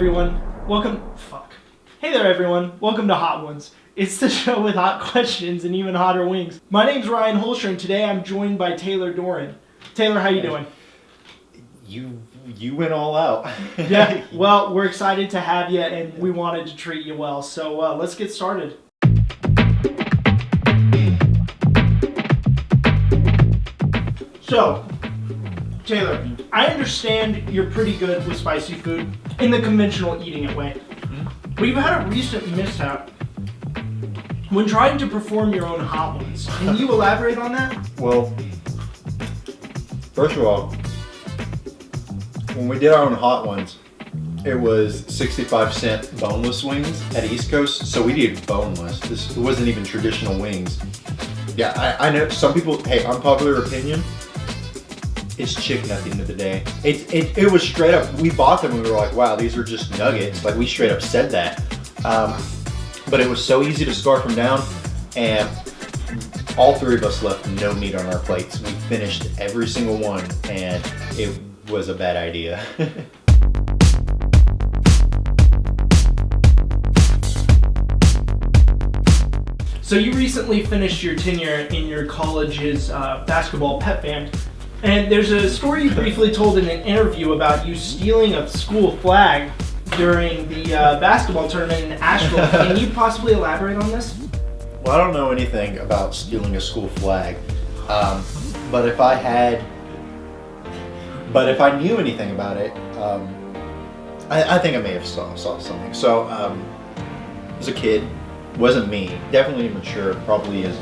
everyone. Hey there, everyone. Welcome to Hot Ones. It's the show with hot questions and even hotter wings. My name's Ryan Hoelscher, and today I'm joined by Taylor Doran. Taylor, how you doing? You went all out. Yeah, well, we're excited to have you, and we wanted to treat you well. So let's get started. So, Taylor, I understand you're pretty good with spicy food in the conventional eating it way. But you've had a recent mishap when trying to perform your own Hot Ones. Can you elaborate on that? Well, first of all, when we did our own Hot Ones, it was 65-cent boneless wings at East Coast, so we did boneless. This wasn't even traditional wings. Yeah, I know some people, hey, unpopular opinion, it's chicken at the end of the day. It was straight up, we bought them and we were like, wow, these are just nuggets. Like, we straight up said that. But it was so easy to scarf them down, and all three of us left no meat on our plates. We finished every single one, and it was a bad idea. So you recently finished your tenure in your college's basketball pep band. And there's a story you briefly told in an interview about you stealing a school flag during the basketball tournament in Asheville. Can you possibly elaborate on this? Well, I don't know anything about stealing a school flag, but if I knew anything about it, I think I may have saw something. So, as a kid, wasn't me, definitely immature, probably has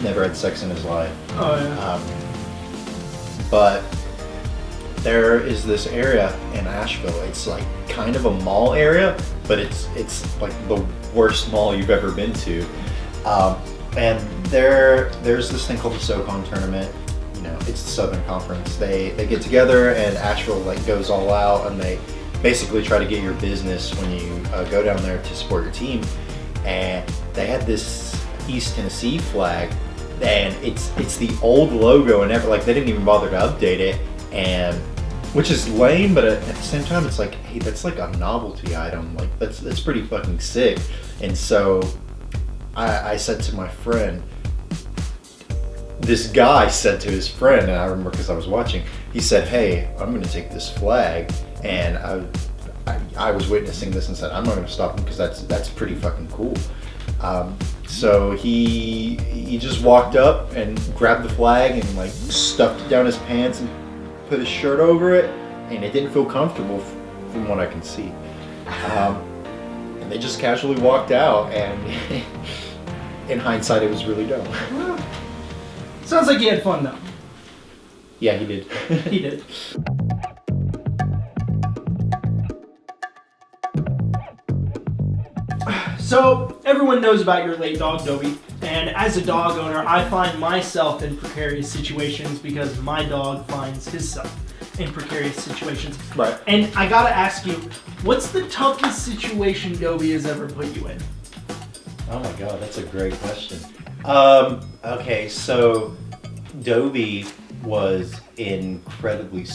never had sex in his life. Oh yeah. But there is this area in Asheville. It's like kind of a mall area, but it's like the worst mall you've ever been to. And there's this thing called the SoCon tournament. You know, it's the Southern Conference. They get together and Asheville like goes all out, and they basically try to get your business when you go down there to support your team. And they had this East Tennessee flag. And it's the old logo, and they didn't even bother to update it, and which is lame, but at the same time it's like, hey, that's like a novelty item, like that's pretty fucking sick. And so I said to my friend, this guy said to his friend, and I remember because I was watching, he said, hey, I'm gonna take this flag, and I was witnessing this and said, I'm not gonna stop him because that's pretty fucking cool. So he just walked up and grabbed the flag and like stuffed it down his pants and put his shirt over it, and it didn't feel comfortable from what I can see. And they just casually walked out, and in hindsight, it was really dumb. Well, sounds like you had fun though. Yeah, he did. He did. So, everyone knows about your late dog, Dobie, and as a dog owner, I find myself in precarious situations because my dog finds himself in precarious situations. Right. And I gotta ask you, what's the toughest situation Dobie has ever put you in? Oh my god, that's a great question. Okay, so Dobie was incredibly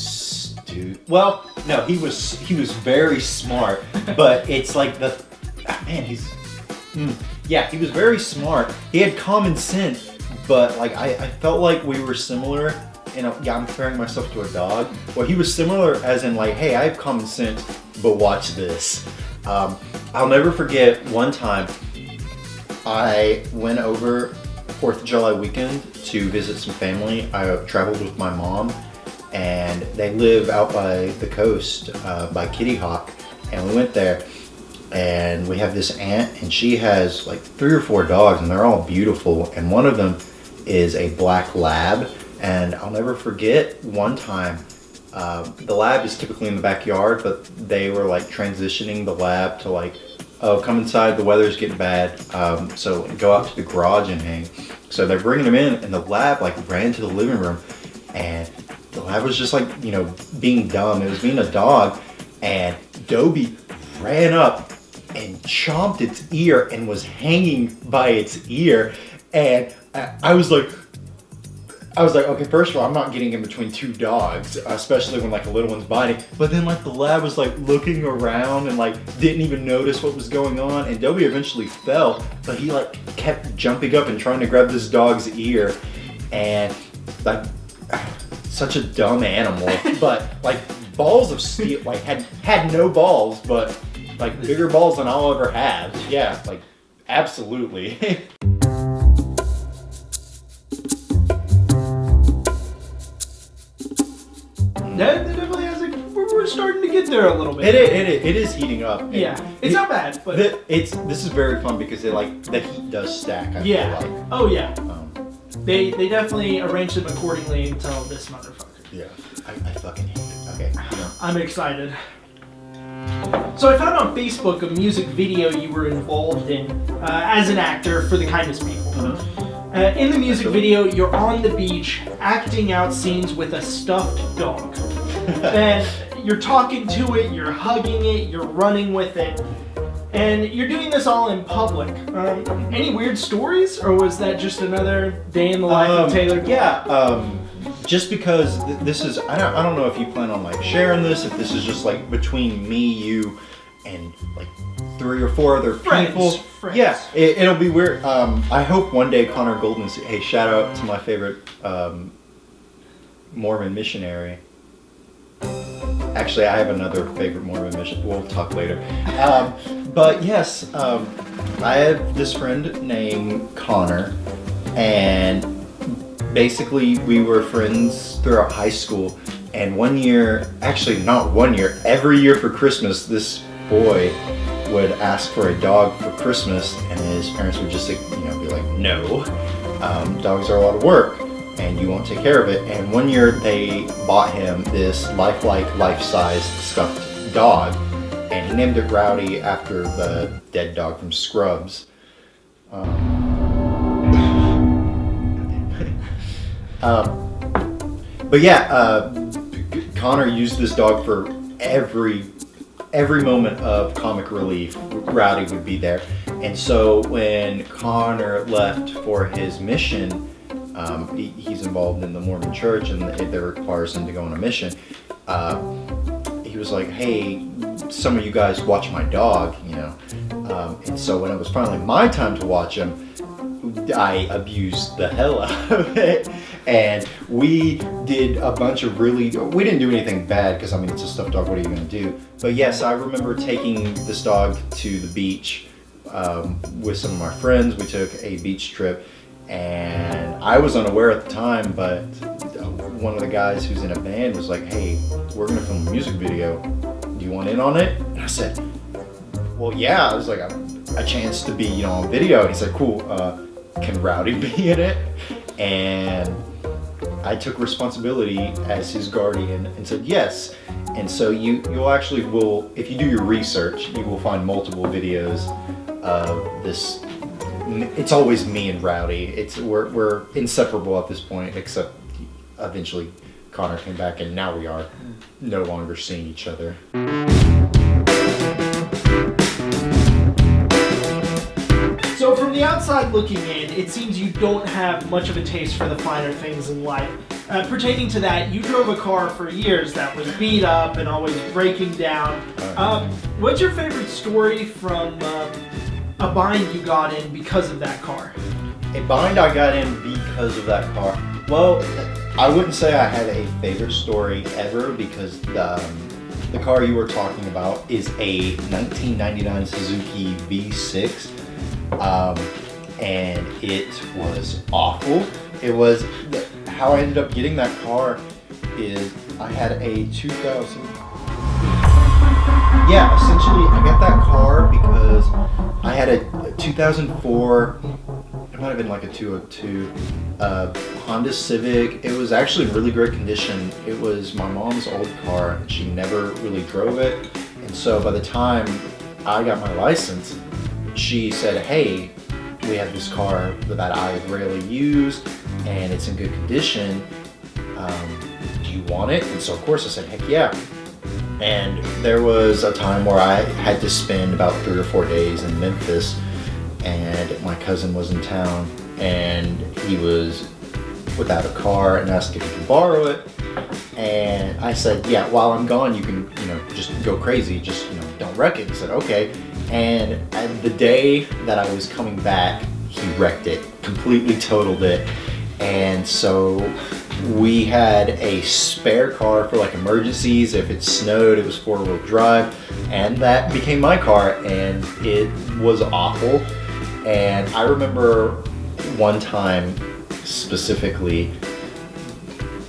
well, no, he was very smart, but it's like he was very smart. He had common sense, but like I felt like we were similar. And I'm comparing myself to a dog. Well, he was similar as in like, hey, I have common sense, but watch this. I'll never forget one time I went over 4th of July weekend to visit some family. I traveled with my mom, and they live out by the coast by Kitty Hawk, and we went there. And we have this aunt, and she has like 3 or 4 dogs, and they're all beautiful, and one of them is a black lab. And I'll never forget one time, the lab is typically in the backyard, but they were like transitioning the lab to like, oh, come inside, the weather's getting bad, so go out to the garage and hang. So they're bringing him in, and the lab like ran to the living room, and the lab was just like, you know, being dumb. It was being a dog, and Dobie ran up and chomped its ear and was hanging by its ear, and I was like, I was like, okay, first of all, I'm not getting in between two dogs, especially when like a little one's biting. But then like the lab was like looking around and like didn't even notice what was going on. And Dobie eventually fell, but he like kept jumping up and trying to grab this dog's ear. And like, such a dumb animal, but like balls of steel, like had no balls, but like bigger balls than I'll ever have. Yeah, like absolutely. That definitely has we're starting to get there a little bit. It is heating up. Yeah, it's not bad, but this is very fun because it like the heat does stack. I feel like. Oh yeah. They definitely arranged them accordingly until this motherfucker. Yeah, I fucking hate it. Okay, I'm excited. So I found on Facebook a music video you were involved in as an actor for the Kindness People. In the music video, you're on the beach acting out scenes with a stuffed dog. And you're talking to it, you're hugging it, you're running with it. And you're doing this all in public. Any weird stories, or was that just another day in the life of Taylor? Yeah, just because this is, I don't know if you plan on like sharing this, if this is just like between me, you, and like 3 or 4 other people. Friends. Yeah, it'll be weird. I hope one day Connor Golden, hey, shout out to my favorite Mormon missionary. Actually, I have another favorite Mormon mission. We'll talk later. But yes, I have this friend named Connor, and basically we were friends throughout high school. And one year, actually not one year, every year for Christmas, this boy would ask for a dog for Christmas, and his parents would just, be like, no, dogs are a lot of work, and you won't take care of it. And one year they bought him this lifelike, life-size stuffed dog, and he named it Rowdy after the dead dog from Scrubs. But yeah, Connor used this dog for every moment of comic relief. Rowdy would be there. And so when Connor left for his mission, he's involved in the Mormon church, and it requires him to go on a mission. He was like, hey, some of you guys watch my dog, and so when it was finally my time to watch him, I abused the hell out of it. And we did a bunch of we didn't do anything bad, because I mean, it's a stuffed dog, what are you going to do? But yes, I remember taking this dog to the beach with some of my friends. We took a beach trip, and I was unaware at the time, but one of the guys who's in a band was like, hey, we're going to film a music video. Do you want in on it? And I said, well, yeah. I was like, a chance to be, on video. And he said, cool, can Rowdy be in it? And I took responsibility as his guardian and said yes. And so you'll actually if you do your research, you will find multiple videos of this. It's always me and Rowdy. We're inseparable at this point, except eventually Connor came back, and now we are no longer seeing each other. So from the outside looking in, it seems you don't have much of a taste for the finer things in life. Pertaining to that, you drove a car for years that was beat up and always breaking down. What's your favorite story from a bind you got in because of that car? A bind I got in because of that car? Well, I wouldn't say I had a favorite story ever, because the car you were talking about is a 1999 Suzuki V6. And it was awful. It was, how I ended up getting that car is I had a 2000. Yeah, essentially I got that car because I had a 2004, it might have been like a 202, Honda Civic. It was actually in really great condition. It was my mom's old car, and she never really drove it. And so by the time I got my license, she said, hey, we have this car that I rarely use, and it's in good condition. Do you want it? And so of course I said, heck yeah. And there was a time where I had to spend about 3 or 4 days in Memphis, and my cousin was in town, and he was without a car and asked if he could borrow it. And I said, yeah, while I'm gone, you can, just go crazy. Just, don't wreck it. He said, okay. And the day that I was coming back, he wrecked it, completely totaled it. And so we had a spare car for like emergencies. If it snowed, it was 4-wheel drive. And that became my car, and it was awful. And I remember one time specifically,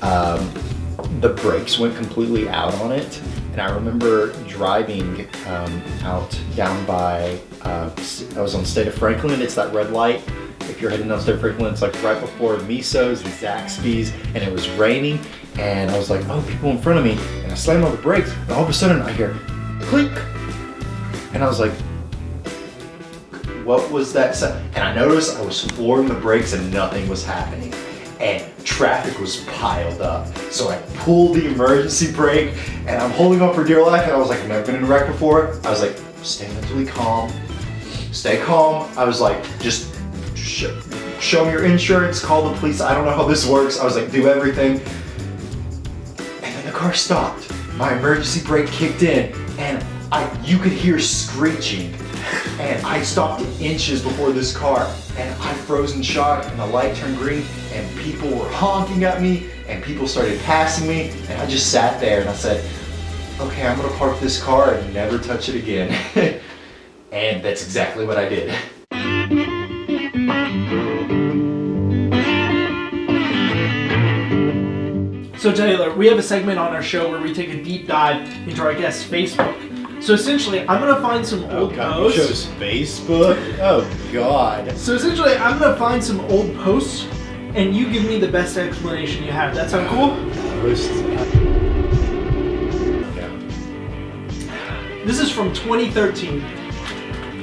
the brakes went completely out on it. And I remember driving out down by, I was on State of Franklin. It's that red light. If you're heading down State of Franklin, it's like right before Miso's and Zaxby's, and it was raining. And I was like, oh, people in front of me. And I slammed on the brakes, and all of a sudden I hear click. And I was like, what was that sound? And I noticed I was flooring the brakes and nothing was happening. And traffic was piled up. So I pulled the emergency brake, and I'm holding on for dear life. And I was like, I've never been in a wreck before. I was like, stay mentally calm. Stay calm. I was like, just show me your insurance, call the police. I don't know how this works. I was like, do everything. And then the car stopped. My emergency brake kicked in, and you could hear screeching. And I stopped inches before this car, and I froze in shock, and the light turned green, and people were honking at me, and people started passing me, and I just sat there and I said, okay, I'm gonna park this car and never touch it again. And that's exactly what I did. So Taylor, we have a segment on our show where we take a deep dive into our guest's Facebook. So essentially, I'm gonna find some old posts. Show's Facebook? Oh God. So essentially, I'm gonna find some old posts, and you give me the best explanation you have. That sound cool? Yeah. This is from 2013.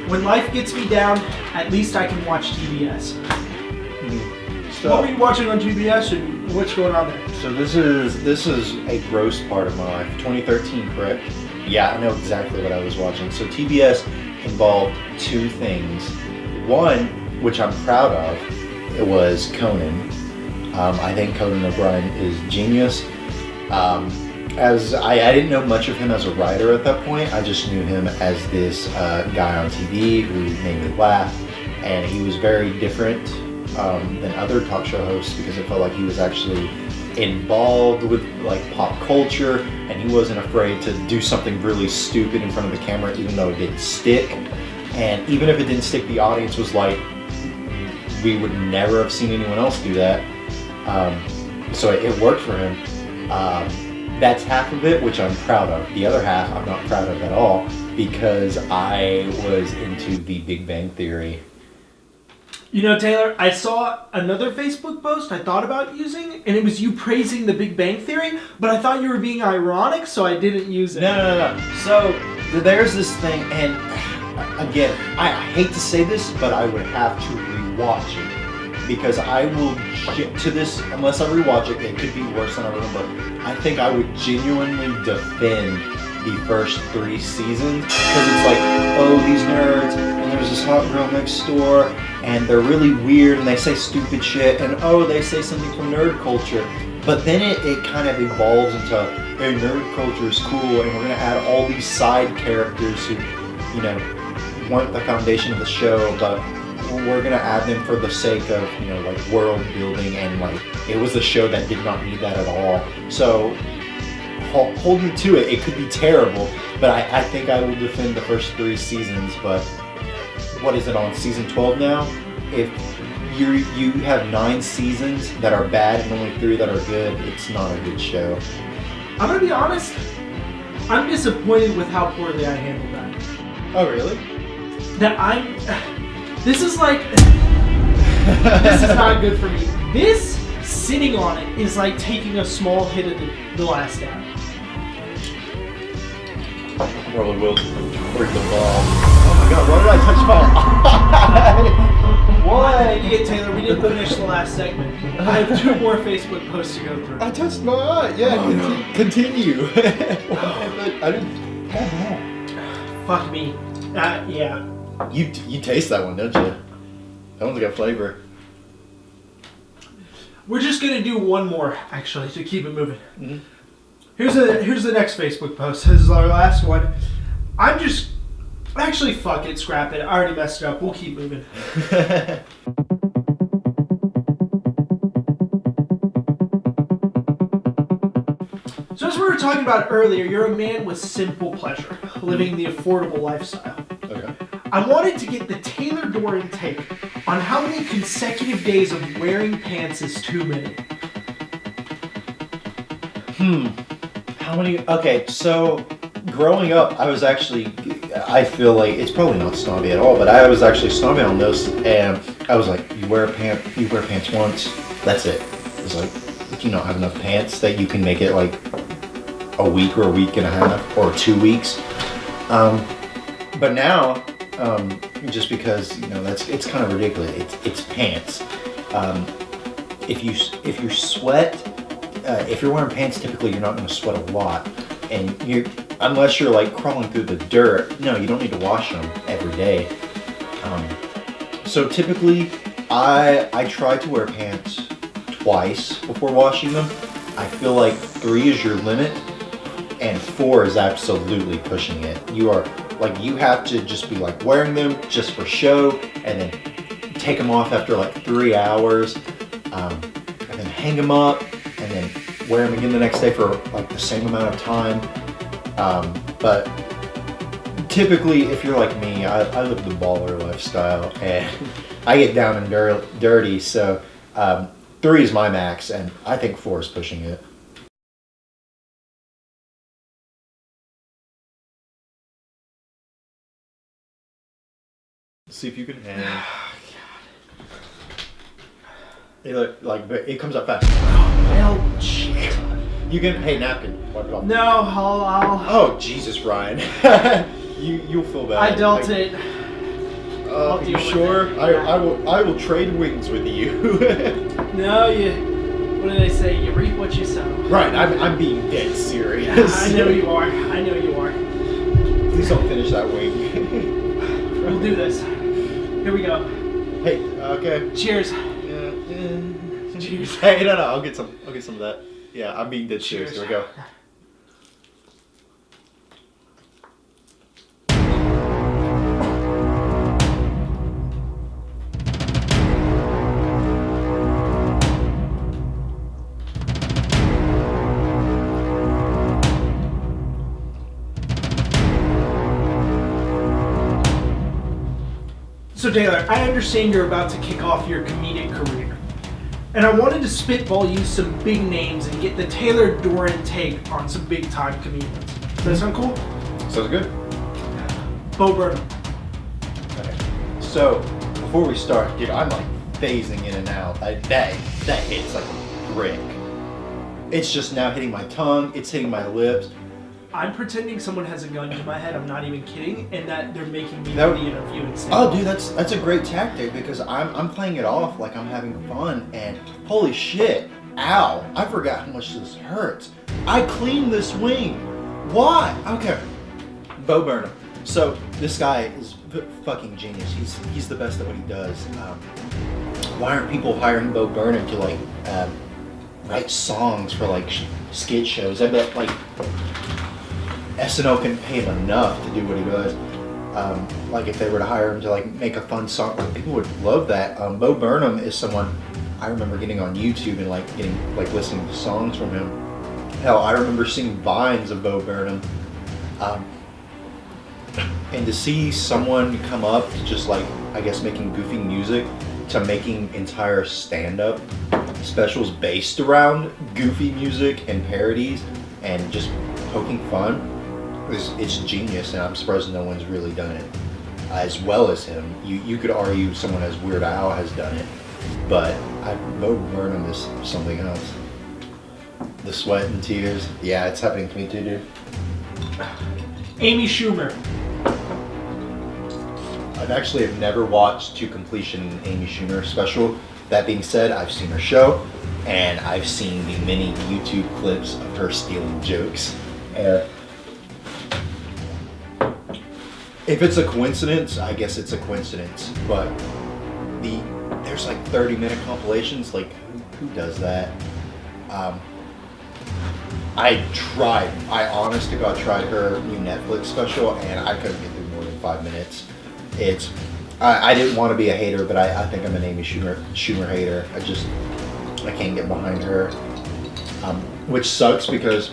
When life gets me down, at least I can watch TBS. So, what were you watching on TBS, and what's going on there? So this is a gross part of my life. 2013, correct? Yeah, I know exactly what I was watching. So TBS involved two things. One, which I'm proud of, it was Conan. I think Conan O'Brien is genius. As I didn't know much of him as a writer at that point. I just knew him as this guy on TV who made me laugh, and he was very different than other talk show hosts because it felt like he was actually involved with like pop culture, and he wasn't afraid to do something really stupid in front of the camera even though it didn't stick. And even if it didn't stick, the audience was like, we would never have seen anyone else do that. So it worked for him. That's half of it, which I'm proud of. The other half I'm not proud of at all because I was into the Big Bang Theory. You know, Taylor, I saw another Facebook post I thought about using, and it was you praising the Big Bang Theory, but I thought you were being ironic, so I didn't use it. No. So there's this thing, and again, I hate to say this, but I would have to rewatch it because I will to this unless I rewatch it. It could be worse than I remember. I think I would genuinely defend the first 3 seasons because it's like, oh, these nerds, and there's this hot girl next door, and they're really weird, and they say stupid shit, and oh, they say something from nerd culture. But then it kind of evolves into, hey, nerd culture is cool, and we're gonna add all these side characters who, weren't the foundation of the show, but we're gonna add them for the sake of, like world building, and like it was a show that did not need that at all. So hold me to it. It could be terrible, but I think I will defend the first 3 seasons. But what is it on season 12 now? If you have 9 seasons that are bad and only 3 that are good, it's not a good show. I'm gonna be honest, I'm disappointed with how poorly I handled that. Oh, really? This is like, this is not good for me. This, sitting on it, is like taking a small hit of the last dab. Probably will break the ball. Oh my god, why did I touch my eye? What? Yeah, Taylor, we didn't finish the last segment. I have 2 more Facebook posts to go through. I touched my eye. Yeah, continue. I didn't. Fuck me. Yeah. You taste that one, don't you? That one's got flavor. We're just gonna do one more, actually, to keep it moving. Mhm. Here's the next Facebook post. This is our last one. Actually, fuck it, scrap it. I already messed it up. We'll keep moving. So as we were talking about earlier, you're a man with simple pleasure, living the affordable lifestyle. Okay. I wanted to get the Taylor Doran take on how many consecutive days of wearing pants is too many. How many? Okay, so growing up, I feel like it's probably not snobby at all, but I was actually snobby on this, and I was like, you wear pants once, that's it. It's like, if you don't have enough pants that you can make it like a week or a week and a half or 2 weeks. But now, just because it's kind of ridiculous. It's pants. If you sweat, if you're wearing pants, typically you're not going to sweat a lot, and unless you're like crawling through the dirt. No, you don't need to wash them every day. So typically, I try to wear pants twice before washing them. I feel like 3 is your limit, and 4 is absolutely pushing it. You have to just be like wearing them just for show, and then take them off after like 3 hours, and then hang them up, and then wear them again the next day for like the same amount of time. But typically, if you're like me, I live the baller lifestyle, and I get down and dirty, so 3 is my max, and I think 4 is pushing it. See if you can handle it. It comes up fast. Well, shit. You can, hey, napkin. Wipe it off. No, I'll. Oh, Jesus, Ryan. You'll feel bad. I dealt it. Are you sure? I will trade wings with you. No, what do they say? You reap what you sow. Right, I'm being dead serious. I know you are. I know you are. Please don't finish that wing. We'll do this. Here we go. Hey, okay. Cheers. Cheers. Hey, no, I'll get some of that. Yeah, I'm being dead serious. Here we go. So Taylor, I understand you're about to kick off your comedic career. And I wanted to spitball you some big names and get the Taylor Doran take on some big time comedians. Does that sound cool? Sounds good. Bo Burnham. Okay. So, before we start, dude, I'm like phasing in and out. That hits like a brick. It's just now hitting my tongue, it's hitting my lips. I'm pretending someone has a gun to my head, I'm not even kidding, and that they're making me do That- the interview instead. Oh, dude, that's a great tactic because I'm playing it off like I'm having fun, and holy shit, ow, I forgot how much this hurts. I cleaned this wing. Why? Okay. Bo Burnham. So this guy is fucking genius. He's the best at what he does. Why aren't people hiring Bo Burnham to like write songs for like skit shows? I bet like SNL can pay him enough to do what he does. Like if they were to hire him to like make a fun song, like, people would love that. Bo Burnham is someone I remember getting on YouTube and like listening to songs from him. Hell, I remember seeing vines of Bo Burnham. And to see someone come up to just like, I guess, making goofy music to making entire stand-up specials based around goofy music and parodies and just poking fun, it's genius, and I'm surprised no one's really done it as well as him. You could argue someone as Weird Al has done it, but Bo Burnham is something else. The sweat and tears, yeah, it's happening to me too, dude. Amy Schumer. I've actually have never watched to completion an Amy Schumer special. That being said, I've seen her show, and I've seen the many YouTube clips of her stealing jokes. If it's a coincidence, I guess it's a coincidence, but there's like 30-minute compilations, like who does that. I honest to God tried her new Netflix special, and I couldn't get through more than 5 minutes. I didn't want to be a hater, but I think I'm an Amy Schumer hater. I can't get behind her, which sucks because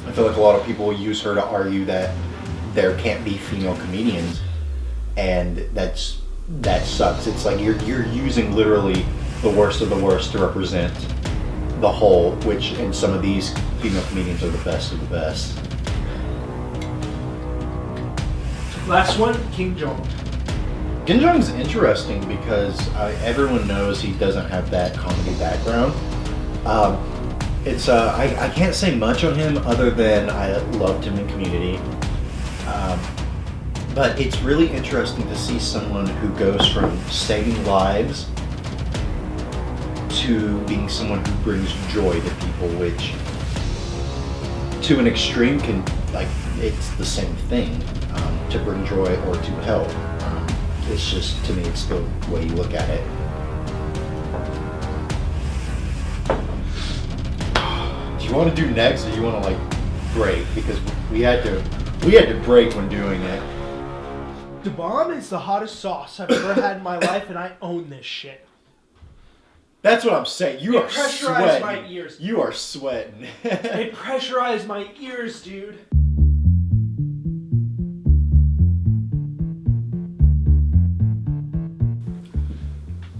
I feel like a lot of people use her to argue that there can't be female comedians, and that sucks. It's like you're using literally the worst of the worst to represent the whole, which in some of these female comedians are the best of the best. Last one, King Jong. King Jong's interesting because everyone knows he doesn't have that comedy background. I can't say much on him other than I loved him in Community. But it's really interesting to see someone who goes from saving lives to being someone who brings joy to people, which to an extreme can, like, it's the same thing, to bring joy or to help. It's just, to me, it's the way you look at it. Do you want to do next, or you want to like break? Because we had to break when doing it. The bomb is the hottest sauce I've ever had in my life, and I own this shit. That's what I'm saying. You are pressurized sweating. my ears. You are sweating. It pressurized my ears, dude.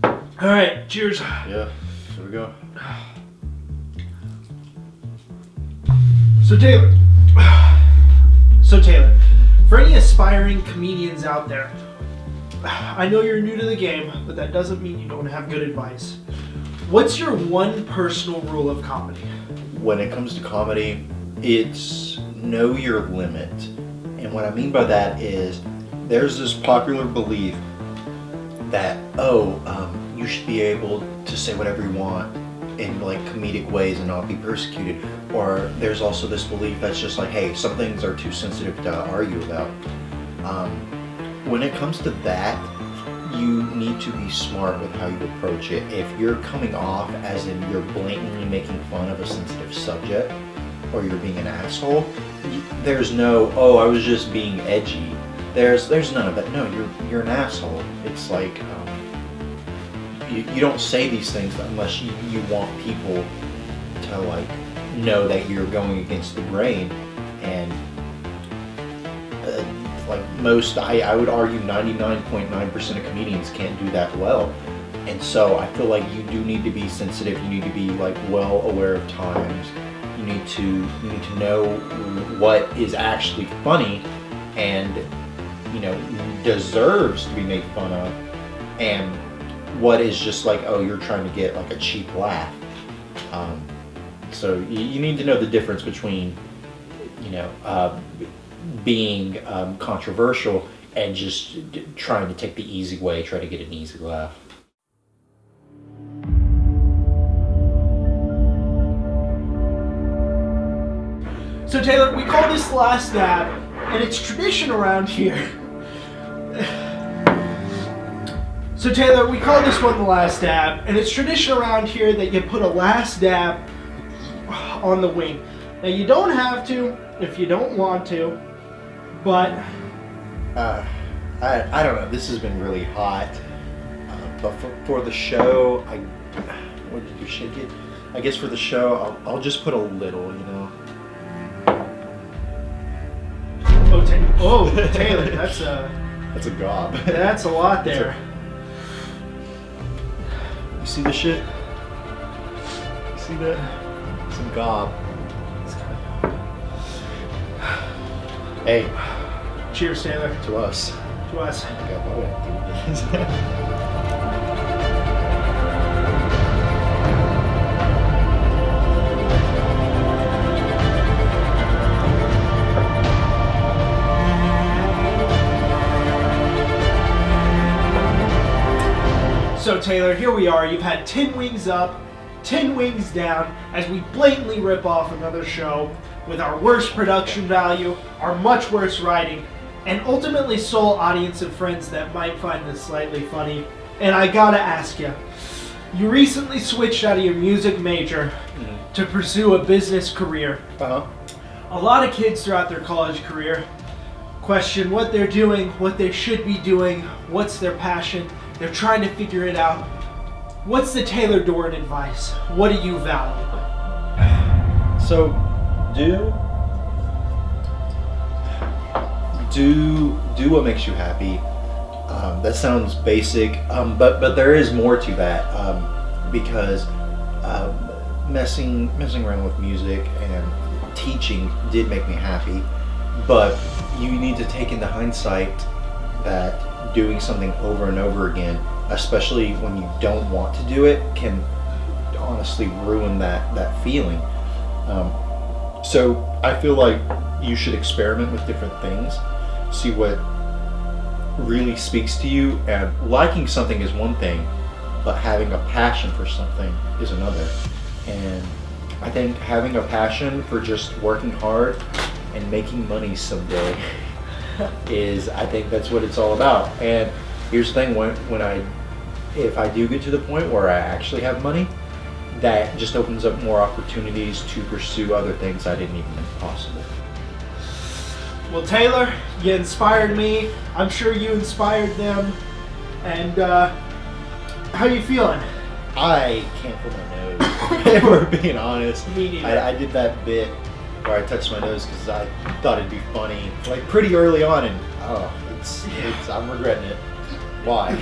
All right, cheers. Yeah, here we go. So Taylor, for any aspiring comedians out there, I know you're new to the game, but that doesn't mean you don't have good advice. What's your one personal rule of comedy? When it comes to comedy, it's know your limit. And what I mean by that is there's this popular belief that, you should be able to say whatever you want in like comedic ways and not be persecuted. Or there's also this belief that's just like, hey, some things are too sensitive to argue about. When it comes to that, you need to be smart with how you approach it. If you're coming off as in you're blatantly making fun of a sensitive subject, or you're being an asshole, there's no, I was just being edgy. There's none of that. No, you're an asshole. It's like, you don't say these things unless you want people to like know that you're going against the grain. And like most, I would argue 99.9% of comedians can't do that well. And so I feel like you do need to be sensitive. You need to be like well aware of times. You need to know what is actually funny and deserves to be made fun of, and what is just like, you're trying to get like a cheap laugh. So you need to know the difference between being controversial and just trying to take the easy way, try to get an easy laugh. So Taylor, we call this the last dab, and it's tradition around here. So Taylor, we call this one the last dab, and it's tradition around here that you put a last dab on the wing. Now you don't have to if you don't want to, but I don't know. This has been really hot, but for the show, what did you shake it? I guess for the show, I'll just put a little, Taylor, that's a gob. That's a lot there. You see the shit? You see that? It's a gob. Hey. Cheers, Taylor. To us. To us. So Taylor, here we are. You've had 10 wings up, 10 wings down, as we blatantly rip off another show with our worst production value, our much worse writing, and ultimately sole audience of friends that might find this slightly funny. And I gotta ask you, You recently switched out of your music major to pursue a business career. Uh-huh. A lot of kids throughout their college career question what they're doing, what they should be doing, what's their passion. They're trying to figure it out. What's the Taylor Doran advice? What do you value? So, do what makes you happy. That sounds basic, but there is more to that, because messing around with music and teaching did make me happy, but you need to take into hindsight that doing something over and over again, especially when you don't want to do it, can honestly ruin that feeling. So I feel like you should experiment with different things, see what really speaks to you, and liking something is one thing, but having a passion for something is another. And I think having a passion for just working hard and making money someday I think that's what it's all about. And here's the thing, if I do get to the point where I actually have money, that just opens up more opportunities to pursue other things I didn't even think possible. Well, Taylor, you inspired me. I'm sure you inspired them. And how you feeling? I can't feel my nose, if we're being honest. Me neither. I did that bit where I touched my nose because I thought it'd be funny, like pretty early on, and I'm regretting it. Why?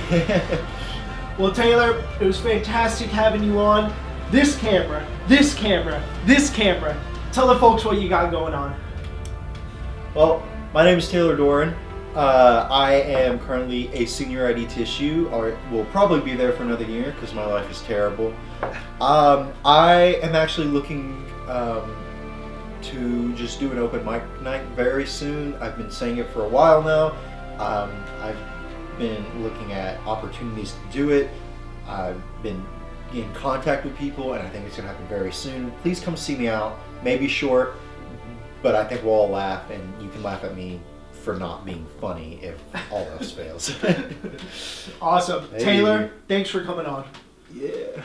Well, Taylor, it was fantastic having you on. This camera, this camera, this camera. Tell the folks what you got going on. Well, my name is Taylor Doran. I am currently a senior at eTissue, or will probably be there for another year because my life is terrible. I am actually looking to just do an open mic night very soon. I've been saying it for a while now. I've been looking at opportunities to do it. I've been in contact with people, and I think it's going to happen very soon. Please come see me out. Maybe short, but I think we'll all laugh, and you can laugh at me for not being funny if all else fails. Awesome. Hey. Taylor, thanks for coming on. Yeah.